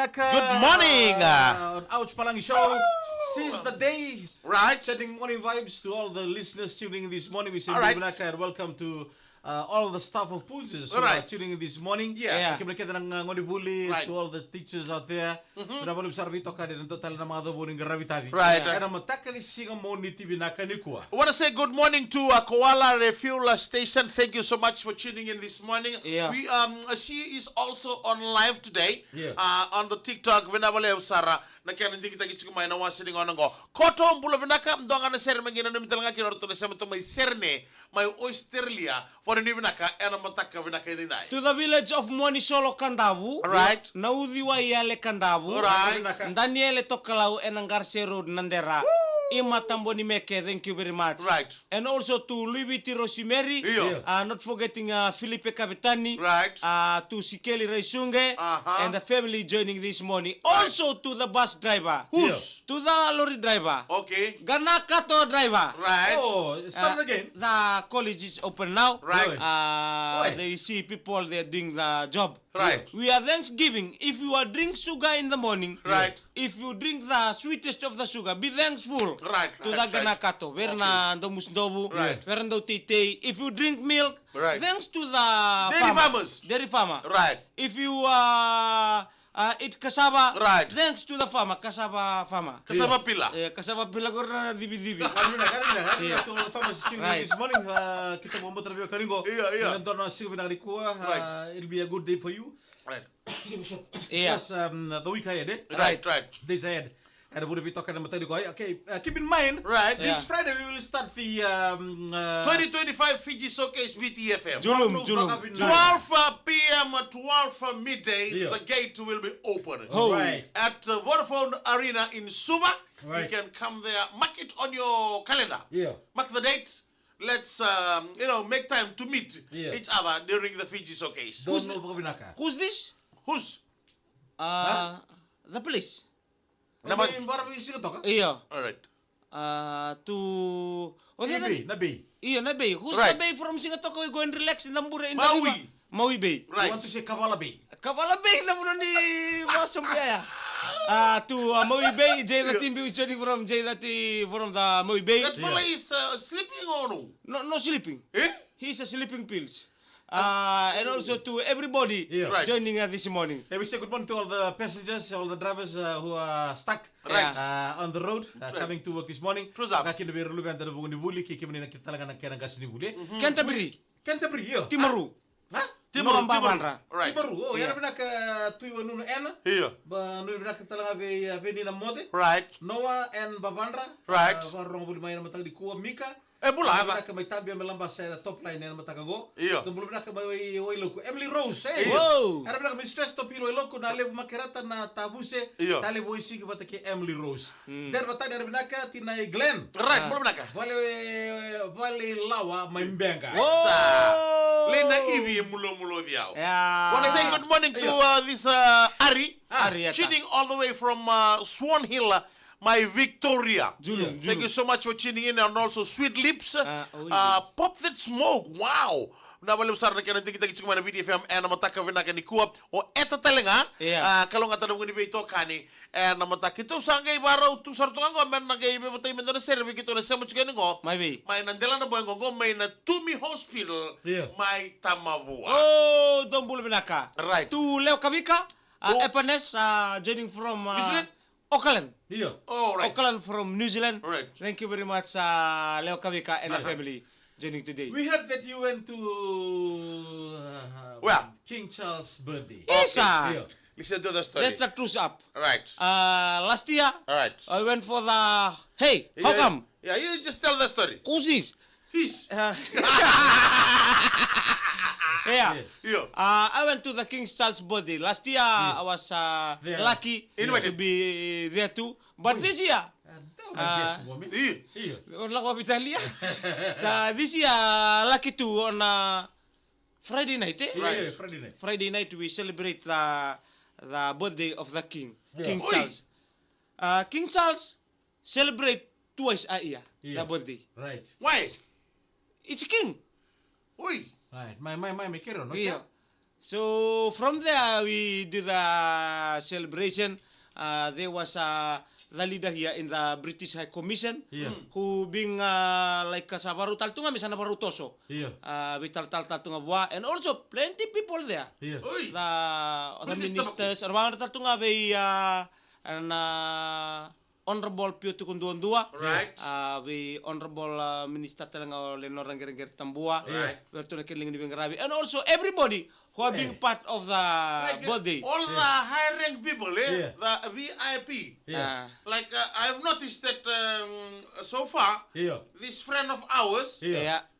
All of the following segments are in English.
Binaka. Good morning. On Ouch Palagi Show. Since the day. Right. Sending morning vibes to all the listeners tuning in this morning. We say All right. Binaka and welcome to all the staff of Punjas who All right. are tuning in this morning. Yeah. Kita ng ngonibuli Right. to all the teachers out there. Pinabalik sa rabito ka din total na mga dabuning garavitabi. Right. Kaya mataka ni singa mo ni Binaka ni kuwa. I want to say good morning to Koala Refuel Station. Thank you so much for tuning in this morning. Yeah. We she is also on live today. Yeah. On the TikTok. Vinabale Sara. Nakian hindi kita gitu kumain na sitting on ngo. Koto mbula binaka mdonga na ser mangina na mitalanga kinorto na sa to may serne may oysterlia for ni binaka ena mataka binaka dai. To the village of Monisolo Kandavu. Right. Naudiwa yale Kandavu. Right. Daniele Tokalau Enangarse Road Nandera. Ima Tamboni Meke, thank you very much. Right. And also to Luibiti Rosimeri. Yeah. Not forgetting Felipe Capitani. Right. To Sikeli Reisunge. And the family joining this morning. Right. Also to the bus driver. Who's? To the lorry driver. Okay. Ganakato driver. Right. Oh, start again. The college is open now. Right. They see people they're doing the job. Right. We are Thanksgiving. If you are drink sugar in the morning, Right. if you drink the sweetest of the sugar, be thankful Right, to right, the ganakato. Verna ndomus ndovu. Right. Verna titei. If you drink milk, Right. thanks to the Dairy farmers. Dairy farmer. Right. If you eat cassava, Right. thanks to the farmer, cassava farmer. Kasama pila. Cassava pilagorna dibi-dibi. Karina, to all the farmers tuning in Right. this morning. Kita mau interview Karingo. Yeah. Nandun na siya binarikuha. Right. It'll be a good day for you. Right. Yeah. Plus, the week ahead, eh? Right. Days ahead. And we'll be talking about okay, keep in mind, Right. this Yeah. Friday we will start the 2025 Fiji Showcase BTFM. Julum. 12 p.m. 12 midday, Yeah. the gate will be open. Oh. Right. At Vodafone Arena in Suba. Right. You can come there. Mark it on your calendar. Yeah. Mark the date. Let's make time to meet each other during the Fiji Showcase. Don't know Binaka. Who's this? Who's? The police. Naman. Baru isi ketok. Iya. All right. To Nabi. Iya, Nabe. Who's Right. Nabe from Singapore? Go and relax in Nambure in Maui. the river. Maui Bay. You Right. want to say Kavala Bay? Kavala Bay naman ni Masum Kaya. To Maui Bay, Jay Timbi is joining from from the Maui Bay. That fella is sleeping or no? No sleeping. Eh? He's a sleeping pills. And also to everybody Yeah. Right. joining us this morning. Hey, we say good morning to all the passengers, all the drivers who are stuck Right. on the road, coming to work this morning. Terus up. Kaki na biro lubi antara bungu ni buli, kiki mani kita talaga na kaya gas ni buli. Canterbury, Canterbury, yo. Timaru. Ha? Timur. Timaru. Right. Oh, Yeah. yana bina ka tuiwa nunu ena. Here. Ba nunu bina ka talaga be ni na mode. Right. Noah and Babandra. Right. Ba rong buli mai na matag di kuwa Mika. Bula Bina ka. ka may tabi ang melamba sa top line na matag go. Iya. Tumbulu bina ka may way loko. Emily Rose, eh. Wow. Era bina ka may stress to pilo loko na levo makirata na tabuse. Iya. Tali boy sige bata ki Emily Rose. Der bata era bina ka tinay Glenn. Right. Bula ka. Vale lawa may mbenga. Sa. Lena Ivi mulo diao. Yeah. Want to say good morning to this Ari. Ari, Tuning all the way from Swan Hill, my Victoria. Julum. Thank you so much for tuning in, and also Sweet Lips. Pop That Smoke. Wow. Nabali besar na kaya kita cuma na BDFM and namataka vinaka ni kuap o eta talenga kalau ngata nunggu ni beito kani and namataka itu sangai barau tu sartu nggo men nagai be betai men na serve kita na semu chika ngo Maybe. may nandela na boy ngo may na Tumi Hospital may tamavua. Oh, don't bulu binaka. Right. To Leo Kabika, Epanes, joining from Auckland. Iya. Oh, right. Auckland from New Zealand. Right. Thank you very much, Leo Kabika and the family joining today. We heard that you went to Where? King Charles' birthday. Yes, Yeah. Listen to the story. That's the truth up. Right. Last year, Right. I went for the, hey, how come? Yeah, you just tell the story. Who's this? His. Yeah. Yeah. I went to the King Charles' birthday. Last year, I was lucky to be there too. But this year, Yeah. wala ko Italia. This year, lucky to on Friday night. Right. Friday night. Friday night we celebrate the birthday of the King, King Oi. Charles. King Charles celebrate twice a year the birthday. Right. Why? It's king. Oi. Right. My kero, no? Yeah. So from there we did a celebration. There was the leader here in the British High Commission who being like sabaru taltunga misana baru toso. We taltunga bua and also plenty people there. The ministers arwang taltunga be and Honorable Pio Tukundua, Right. We Honorable Minister Telanga Lenorang Gerger Tambua, Bertona Killing Living Ravi, and also everybody who are being part of the birthday. All the high rank people, the VIP. Like I've noticed that so far, this friend of ours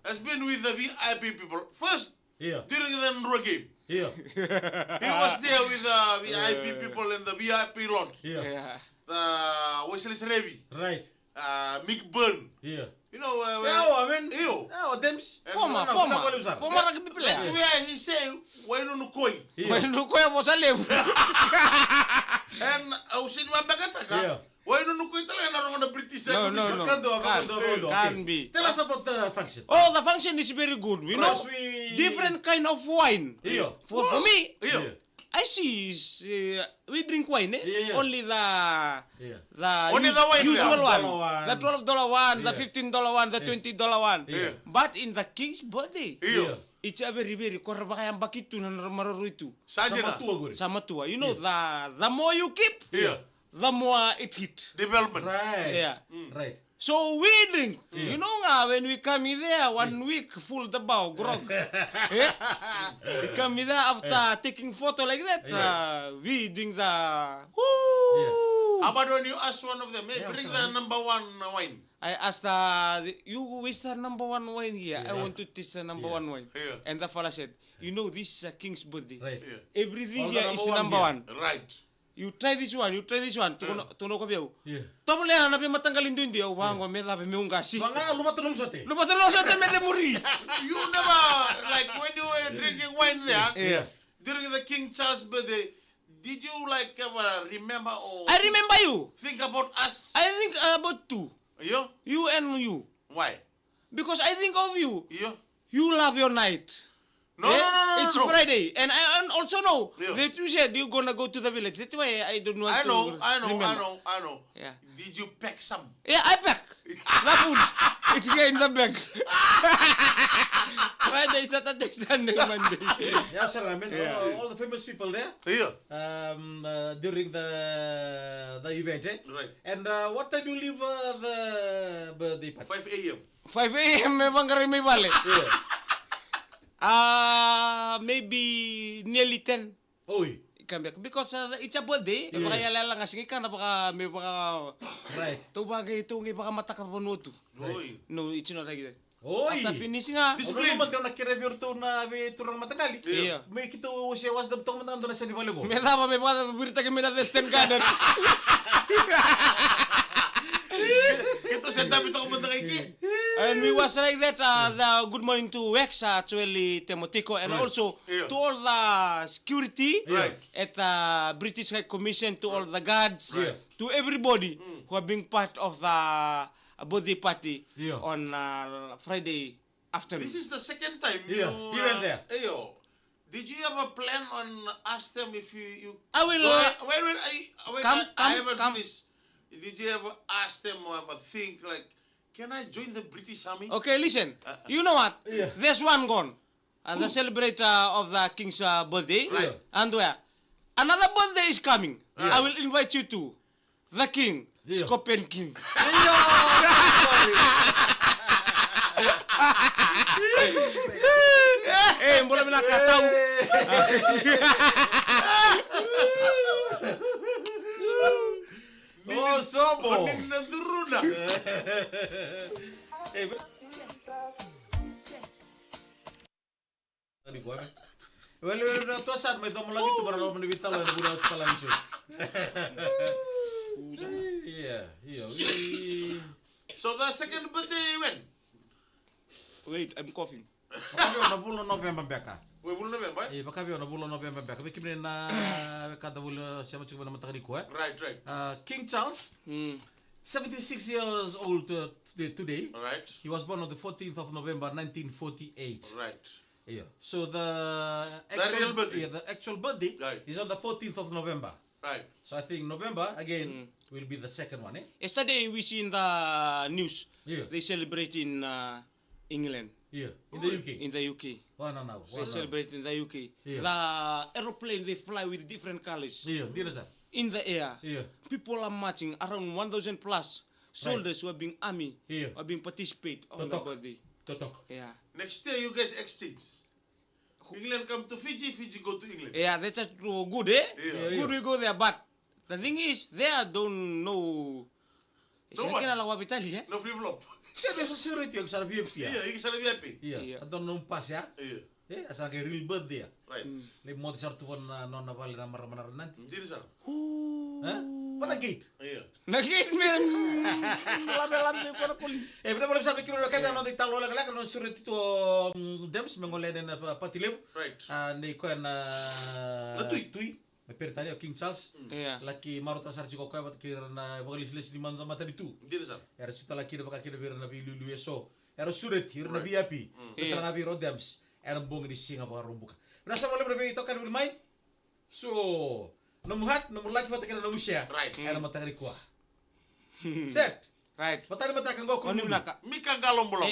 has been with the VIP people first during the Ndro game. He was there with the VIP people in the VIP launch. The Wesley Revi. Right. Mick Byrne. You know, Dems. Former rugby player. That's where he said, why don't you koi? When you go was a live. And I was in Mambakataka. Why don't you koi talaga on the British No. Can be. Tell us about the function. Oh, the function is very good. We know different kind of wine. For me, I see we drink wine. Only the usual one. The $12 one, the $15 one, the $20 one. But in the king's birthday, it's a very korabakayang bakitu na maruruitu. Sama tua. You know, the more you keep, the more it hit. Development. Right. Right. So we drink. You know, when we come in there 1 week full the bow grog. We come in there after taking photo like that. We drink the. How about when you ask one of them, hey, bring the number one wine? I asked you wish the number one wine here. I want to taste the number one wine. And the fella said, you know, this is a king's birthday. Right. Everything here is number one. Right. You try this one. Tuno ko biyo. Tomo le na pe matanggalin din dia. Wango me la pe me ungasi. Mga lumatulong sa te. Lumatulong sa te me le muri. You never, like when you were drinking wine there, during the King Charles birthday, did you like ever remember or I remember you. think about us? I think about two. You? You and you. Why? Because I think of you. You? You love your night. No. It's Friday. And I also know that you said you're gonna go to the village. That's why I don't want I know. remember. I know. Yeah. Did you pack some? Yeah, I pack. The food. It's here in the bag. Friday, Saturday, Sunday, Monday. Yeah, sir. I mean, all the famous people there. During the event, Right. And what time you leave the birthday party? 5 a.m. 5 a.m. Memang kami may balik. Maybe nearly 10. Oy. Come back because it's a birthday. Baka yala lang asing ikan baka may baka. Right. To bagay ito ngi baka matakap mo to. Right. No, it's not like that. Oy. After finishing nga. Discipline. Ano naman ka nakireview to na turang matagali? Yeah. May kito siya was dabtong matang doon na sa Libalugo. May tama may baka birta kami na Western Garden. Ito sa dami ito kumanda kay Ki. And we was like that, the good morning to Wex, actually Temotico, and also to all the security at the British High Commission, to all the guards, to everybody who are being part of the birthday party on Friday afternoon. This is the second time you went there. Did you ever plan on ask them if you I will. I haven't finished. Did you ever ask them or ever think like, can I join the British Army? Okay, listen. You know what? There's one gone. The celebrator of the king's birthday. Right. And where? Another birthday is coming. I will invite you to the king, Scorpion King. Mula nakataw. Oh, sobo. Nanduro na. Well, na to sad may damo lagi to para lo manibitaw na budak pala niso. Yeah. So the second birthday when? Wait, I'm coughing. Bakavyo na bulo November beka. We will November. Bakavyo na bulo November beka. Kimne na kada bulo siya mo chukba na matagani ko. Right. King Charles, 76 years old today. Right. He was born on the 14th of November 1948. Right. Yeah. So the real birthday. Yeah, the actual birthday Right. is on the 14th of November. Right. So I think November again will be the second one, eh? Yesterday we see in the news they celebrate in England. Yeah. In the UK. In the UK. They celebrate in the UK. Yeah. The aeroplane they fly with different colors. Yeah. In the air. Yeah. People are marching around 1,000 plus soldiers who are being army are being participate on the birthday. Yeah. Next year you guys exchange. England come to Fiji, Fiji go to England. Yeah, that's just good, eh? Yeah. Good we go there, but the thing is, there don't know. No what? No flip-flop. Yeah, there's a security yang sana VIP ya. Iya, sana VIP. Iya. Atau numpas ya. Iya. Eh, asal kayak real birthday ya. Right. Le mau disartu pun nona balik namar nanti. Jadi sana. Hah? Mana gate? Iya. Nagit men. Labelam ni ko na puli. Benar boleh sabi kira kaya nanti talo lagi kan non surat itu dems mengoleh dan patilev. Right. Ni ko na tui. Pertanya King Charles, Yeah. laki maruta sarci ko kaya kira na bagalisles di mana mata itu. Jadi sana. Era suta laki de bakaki de bir na bilu so. Era surat hir na VIP. Betul ngabi rodems. Era bong di singa ba rumbuka. Berasa boleh berbe itu kan bermain. So, nomor lagi mata kena nomor share. Right. Era mata kali kuah. Set. Right. Mata mata kan go ko Onimlaka. Mika galong bolong.